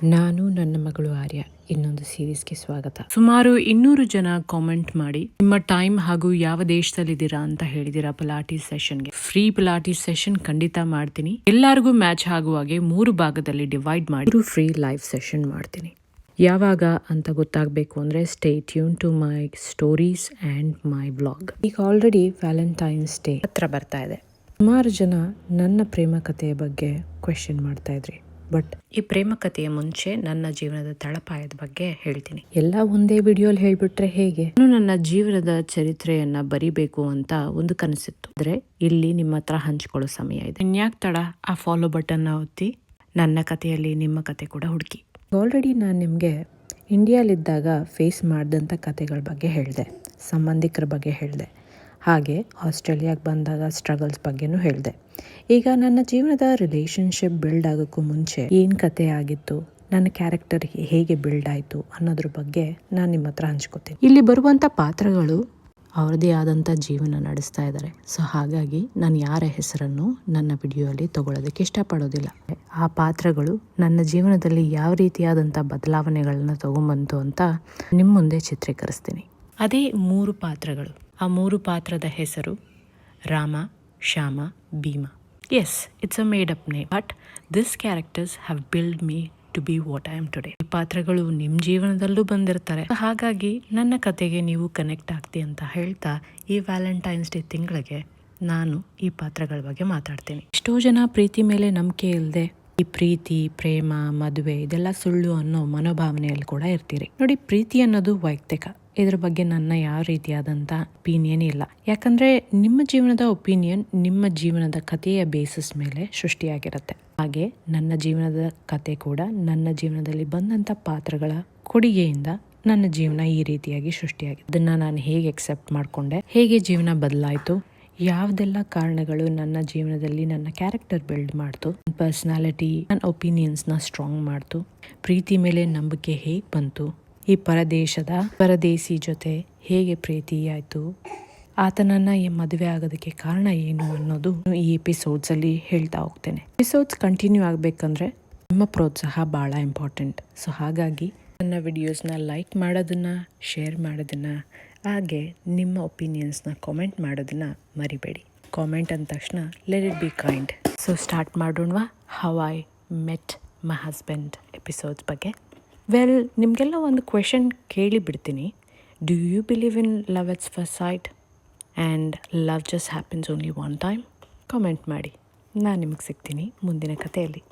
ನಾನು ನನ್ನ ಮಗಳು ಆರ್ಯ ಇನ್ನೊಂದು ಸೀರೀಸ್ಗೆ ಸ್ವಾಗತ. ಸುಮಾರು 200 ಜನ ಕಾಮೆಂಟ್ ಮಾಡಿ ನಿಮ್ಮ ಟೈಮ್ ಹಾಗೂ ಯಾವ ದೇಶದಲ್ಲಿದ್ದೀರಾ ಅಂತ ಹೇಳಿದಿರಾ ಪಿಲಾಟಿಸ್ ಸೆಷನ್ಗೆ. ಫ್ರೀ ಪಿಲಾಟಿಸ್ ಸೆಷನ್ ಖಂಡಿತ ಮಾಡ್ತೀನಿ. ಎಲ್ಲರಿಗೂ ಮ್ಯಾಚ್ ಆಗುವಾಗೆ 3 ಭಾಗದಲ್ಲಿ ಡಿವೈಡ್ ಮಾಡಿ ಫ್ರೀ ಲೈವ್ ಸೆಷನ್ ಮಾಡ್ತೀನಿ. ಯಾವಾಗ ಅಂತ ಗೊತ್ತಾಗಬೇಕು ಅಂದರೆ stay tune to my stories and my blog. ಈಗ ಆಲ್ರೆಡಿ ವ್ಯಾಲೆಂಟೈನ್ಸ್ ಡೇ ಹತ್ರ ಬರ್ತಾ ಇದೆ. ಸುಮಾರು ಜನ ನನ್ನ ಪ್ರೇಮ ಕಥೆಯ ಬಗ್ಗೆ ಕ್ವೆಶ್ಚನ್ ಮಾಡ್ತಾ ಇದ್ರಿ. ಬಟ್ ಈ ಪ್ರೇಮ ಕಥೆಯ ಮುಂಚೆ ನನ್ನ ಜೀವನದ ತಳಪಾಯದ ಬಗ್ಗೆ ಹೇಳ್ತೀನಿ. ಎಲ್ಲ ಒಂದೇ ವಿಡಿಯೋಲಿ ಹೇಳ್ಬಿಟ್ರೆ ಹೇಗೆ? ನಾನು ನನ್ನ ಜೀವನದ ಚರಿತ್ರೆಯನ್ನ ಬರಿಬೇಕು ಅಂತ ಒಂದು ಕನಸಿತ್ತು. ಆದ್ರೆ ಇಲ್ಲಿ ನಿಮ್ಮ ಹತ್ರ ಹಂಚ್ಕೊಳ್ಳೋ ಸಮಯ ಇದೆ. ಇನ್ಯಾಕ್ ತಡ, ಆ ಫಾಲೋ ಬಟನ್ ಒತ್ತಿ ನನ್ನ ಕಥೆಯಲ್ಲಿ ನಿಮ್ಮ ಕತೆ ಕೂಡ ಹುಡುಕಿ. ಆಲ್ರೆಡಿ ನಾನು ನಿಮಗೆ ಇಂಡಿಯಾಲಿದ್ದಾಗ ಫೇಸ್ ಮಾಡಿದಂಥ ಕಥೆಗಳ ಬಗ್ಗೆ ಹೇಳಿದೆ, ಸಂಬಂಧಿಕರ ಬಗ್ಗೆ ಹೇಳಿದೆ, ಹಾಗೆ ಆಸ್ಟ್ರೇಲಿಯಾಗೆ ಬಂದಾಗ ಸ್ಟ್ರಗಲ್ಸ್ ಬಗ್ಗೆನೂ ಹೇಳಿದೆ. ಈಗ ನನ್ನ ಜೀವನದ ರಿಲೇಶನ್ಶಿಪ್ ಬಿಲ್ಡ್ ಆಗೋಕ್ಕೂ ಮುಂಚೆ ಏನು ಕತೆ ಆಗಿತ್ತು, ನನ್ನ ಕ್ಯಾರೆಕ್ಟರ್ ಹೇಗೆ ಬಿಲ್ಡ್ ಆಯಿತು ಅನ್ನೋದ್ರ ಬಗ್ಗೆ ನಾನು ನಿಮ್ಮ ಹತ್ರ ಹಂಚ್ಕೋತೀನಿ. ಇಲ್ಲಿ ಬರುವಂಥ ಪಾತ್ರಗಳು ಅವ್ರದ್ದೇ ಆದಂಥ ಜೀವನ ನಡೆಸ್ತಾ ಇದ್ದಾರೆ. ಸೊ ಹಾಗಾಗಿ ನಾನು ಯಾರ ಹೆಸರನ್ನು ನನ್ನ ವಿಡಿಯೋಲಿ ತಗೊಳ್ಳೋದಕ್ಕೆ ಇಷ್ಟಪಡೋದಿಲ್ಲ. ಆ ಪಾತ್ರಗಳು ನನ್ನ ಜೀವನದಲ್ಲಿ ಯಾವ ರೀತಿಯಾದಂಥ ಬದಲಾವಣೆಗಳನ್ನ ತಗೊಂಬಂತು ಅಂತ ನಿಮ್ಮ ಮುಂದೆ ಚಿತ್ರೀಕರಿಸ್ತೀನಿ. ಅದೇ 3 ಪಾತ್ರಗಳು. ಆ 3 ಪಾತ್ರದ ಹೆಸರು Rama, Shyama, Bhima. Yes, it's a made up name, but this characters have build me to be what I am today. ಈ ಪಾತ್ರಗಳು ನಿಮ್ಮ ಜೀವನದಲ್ಲೂ ಬಂದಿರ್ತಾರೆ. ಹಾಗಾಗಿ ನನ್ನ ಕತೆಗೆ ನೀವು ಕನೆಕ್ಟ್ ಆಗ್ತಿ ಅಂತ ಹೇಳ್ತಾ ಈ ವ್ಯಾಲೆಂಟೈನ್ಸ್ ಡೇ ತಿಂಗಳಿಗೆ ನಾನು ಈ ಪಾತ್ರಗಳ ಬಗ್ಗೆ ಮಾತಾಡ್ತೀನಿ. ಎಷ್ಟೋ ಜನ ಪ್ರೀತಿ ಮೇಲೆ ನಂಬಿಕೆ ಇಲ್ಲದೆ ಈ ಪ್ರೀತಿ, ಪ್ರೇಮ, ಮದುವೆ ಇದೆಲ್ಲ ಸುಳ್ಳು ಅನ್ನೋ ಮನೋಭಾವನೆಯಲ್ಲಿ ಕೂಡ ಇರ್ತೀರಿ. ನೋಡಿ, ಪ್ರೀತಿ ಅನ್ನೋದು ವೈಯಕ್ತಿಕ. ಇದ್ರ ಬಗ್ಗೆ ನನ್ನ ಯಾವ ರೀತಿಯಾದಂಥ ಒಪಿನಿಯನ್ ಇಲ್ಲ. ಯಾಕಂದರೆ ನಿಮ್ಮ ಜೀವನದ ಒಪಿನಿಯನ್ ನಿಮ್ಮ ಜೀವನದ ಕಥೆಯ ಬೇಸಿಸ್ ಮೇಲೆ ಸೃಷ್ಟಿಯಾಗಿರುತ್ತೆ. ಹಾಗೆ ನನ್ನ ಜೀವನದ ಕತೆ ಕೂಡ ನನ್ನ ಜೀವನದಲ್ಲಿ ಬಂದಂಥ ಪಾತ್ರಗಳ ಕೊಡುಗೆಯಿಂದ ನನ್ನ ಜೀವನ ಈ ರೀತಿಯಾಗಿ ಸೃಷ್ಟಿಯಾಗಿದೆ. ಅದನ್ನು ನಾನು ಹೇಗೆ ಎಕ್ಸೆಪ್ಟ್ ಮಾಡಿಕೊಂಡೆ, ಹೇಗೆ ಜೀವನ ಬದಲಾಯಿತು, ಯಾವುದೆಲ್ಲ ಕಾರಣಗಳು ನನ್ನ ಜೀವನದಲ್ಲಿ ನನ್ನ ಕ್ಯಾರೆಕ್ಟರ್ ಬಿಲ್ಡ್ ಮಾಡ್ತು, ಪರ್ಸ್ನಾಲಿಟಿ, ನನ್ನ ಒಪಿನಿಯನ್ಸ್ನ ಸ್ಟ್ರಾಂಗ್ ಮಾಡ್ತು, ಪ್ರೀತಿ ಮೇಲೆ ನಂಬಿಕೆ ಹೇಗೆ ಬಂತು, ಈ ಪರದೇಸಿ ಜೊತೆ ಹೇಗೆ ಪ್ರೀತಿ ಆಯಿತು, ಆತನನ್ನು ಈ ಮದುವೆ ಆಗೋದಕ್ಕೆ ಕಾರಣ ಏನು ಅನ್ನೋದು ಈ ಎಪಿಸೋಡ್ಸಲ್ಲಿ ಹೇಳ್ತಾ ಹೋಗ್ತೇನೆ. ಎಪಿಸೋಡ್ಸ್ ಕಂಟಿನ್ಯೂ ಆಗಬೇಕಂದ್ರೆ ನಿಮ್ಮ ಪ್ರೋತ್ಸಾಹ ಭಾಳ ಇಂಪಾರ್ಟೆಂಟ್. ಸೊ ಹಾಗಾಗಿ ನನ್ನ ವಿಡಿಯೋಸ್ನ ಲೈಕ್ ಮಾಡೋದನ್ನು, ಶೇರ್ ಮಾಡೋದನ್ನು, ಹಾಗೆ ನಿಮ್ಮ ಒಪಿನಿಯನ್ಸ್ನ ಕಾಮೆಂಟ್ ಮಾಡೋದನ್ನು ಮರಿಬೇಡಿ. ಕಾಮೆಂಟ್ ಅಂದ ತಕ್ಷಣ let it be kind. So start ಮಾಡೋಣವಾ how I met my husband episodes ಬಗ್ಗೆ. ವೆಲ್, ನಿಮಗೆಲ್ಲ ಒಂದು ಕ್ವೆಶನ್ ಕೇಳಿ ಬಿಡ್ತೀನಿ. Do you believe in love at first sight and love just happens only one time? Comment ಮಾಡಿ. ನಾನು ನಿಮಗೆ ಸಿಗ್ತೀನಿ ಮುಂದಿನ ಕಥೆಯಲ್ಲಿ.